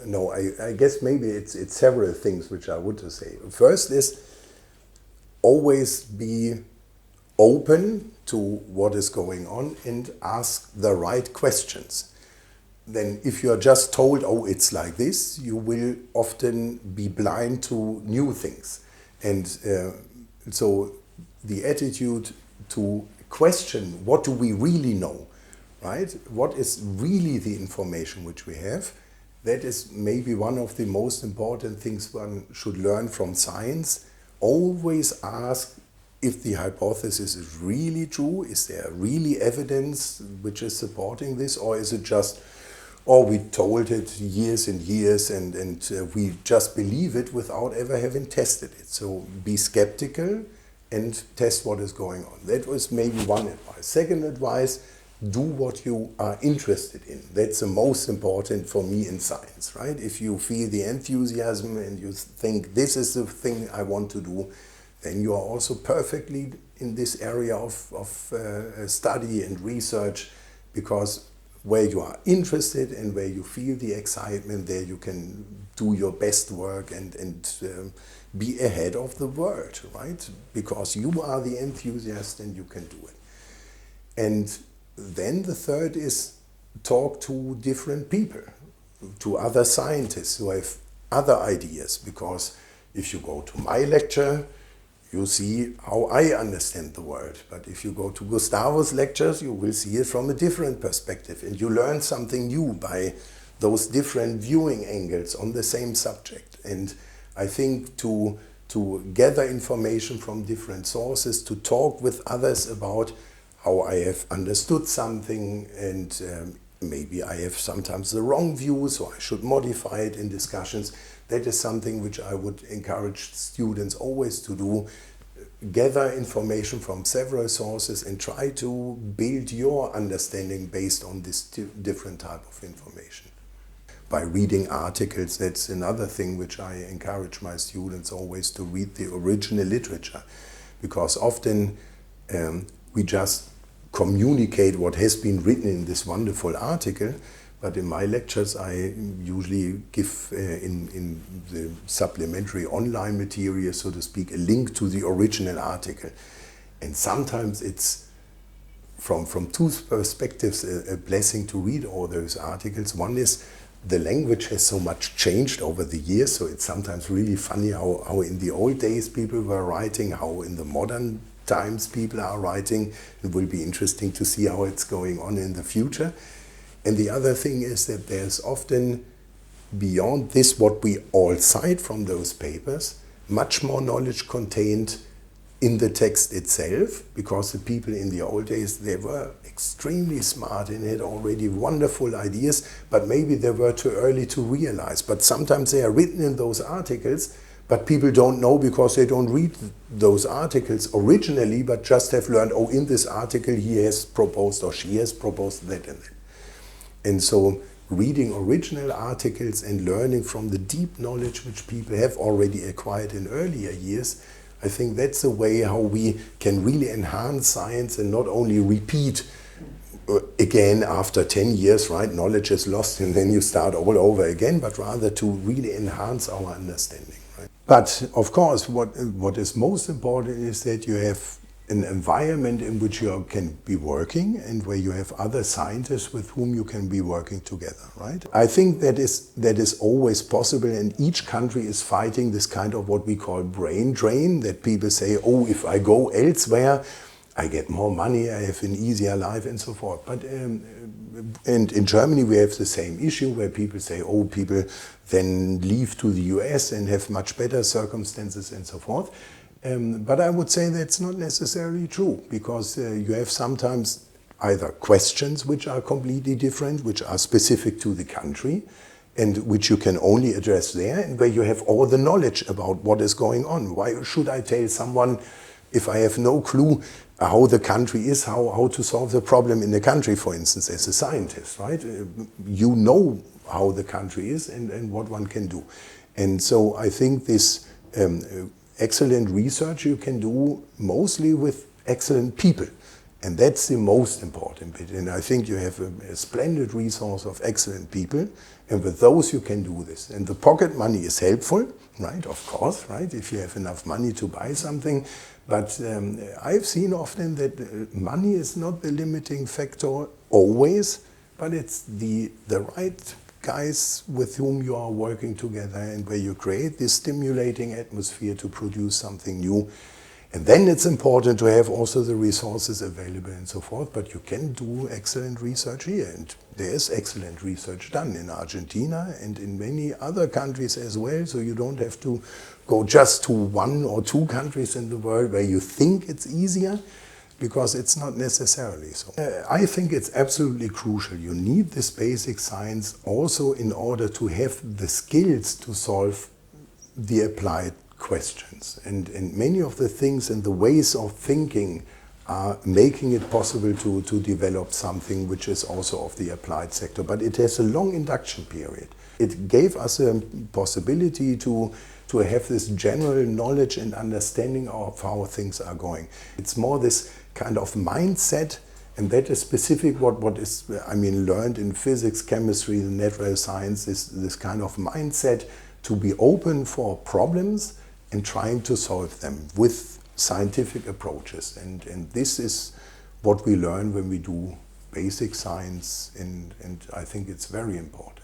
No, I guess maybe it's several things which I would to say. First is always be open to what is going on and ask the right questions. Then if you are just told, oh, it's like this, you will often be blind to new things. And so the attitude to question, what do we really know, right? What is really the information which we have? That is maybe one of the most important things one should learn from science. Always ask if the hypothesis is really true. Is there really evidence which is supporting this, or is it just, oh, we told it years and years and we just believe it without ever having tested it. So be skeptical and test what is going on. That was maybe one advice. Second advice, do what you are interested in. That's the most important for me in science, right? If you feel the enthusiasm and you think this is the thing I want to do, then you are also perfectly in this area of study and research, because where you are interested and where you feel the excitement, there you can do your best work and be ahead of the world, right? Because you are the enthusiast and you can do it. And then the third is talk to different people, to other scientists who have other ideas, because if you go to my lecture, you see how I understand the world. But if you go to Gustavo's lectures, you will see it from a different perspective, and you learn something new by those different viewing angles on the same subject. And I think to gather information from different sources, to talk with others about how I have understood something, and maybe I have sometimes the wrong view, so I should modify it in discussions. That is something which I would encourage students always to do. Gather information from several sources and try to build your understanding based on this different type of information. By reading articles, that's another thing which I encourage my students always to read the original literature, because often we just communicate what has been written in this wonderful article, but in my lectures I usually give in the supplementary online material, so to speak, a link to the original article. And sometimes it's from two perspectives a blessing to read all those articles. One is the language has so much changed over the years, so it's sometimes really funny how in the old days people were writing, how in the modern times people are writing. It will be interesting to see how it's going on in the future. And the other thing is that there's often, beyond this what we all cite from those papers, much more knowledge contained in the text itself, because the people in the old days, they were extremely smart and had already wonderful ideas, but maybe they were too early to realize. But sometimes they are written in those articles, but people don't know because they don't read those articles originally, but just have learned, oh, in this article he has proposed or she has proposed that and that. And so reading original articles and learning from the deep knowledge which people have already acquired in earlier years, I think that's a way how we can really enhance science and not only repeat again after 10 years, right? Knowledge is lost and then you start all over again, but rather to really enhance our understanding. Right? But of course, what is most important is that you have an environment in which you can be working and where you have other scientists with whom you can be working together, right? I think that is always possible, and each country is fighting this kind of what we call brain drain, that people say, oh, if I go elsewhere, I get more money, I have an easier life and so forth. But and in Germany we have the same issue where people say, oh, people then leave to the US and have much better circumstances and so forth. But I would say that's not necessarily true, because you have sometimes either questions which are completely different, which are specific to the country, and which you can only address there, and where you have all the knowledge about what is going on. Why should I tell someone, if I have no clue how the country is, how to solve the problem in the country, for instance, as a scientist, right? You know how the country is and what one can do. And so I think this excellent research you can do mostly with excellent people. And that's the most important bit. And I think you have a splendid resource of excellent people, and with those you can do this. And the pocket money is helpful, right? Of course, right? If you have enough money to buy something. But I've seen often that money is not the limiting factor always, but it's the right guys with whom you are working together and where you create this stimulating atmosphere to produce something new. And then it's important to have also the resources available and so forth, but you can do excellent research here. And there is excellent research done in Argentina and in many other countries as well, so you don't have to go just to one or two countries in the world where you think it's easier, because it's not necessarily so. I think it's absolutely crucial. You need this basic science also in order to have the skills to solve the applied questions. And many of the things and the ways of thinking are making it possible to develop something which is also of the applied sector. But it has a long induction period. It gave us a possibility to have this general knowledge and understanding of how things are going. It's more this kind of mindset, and that is specific what is, I mean, learned in physics, chemistry, the natural science, this kind of mindset to be open for problems and trying to solve them with scientific approaches. And this is what we learn when we do basic science, and I think it's very important.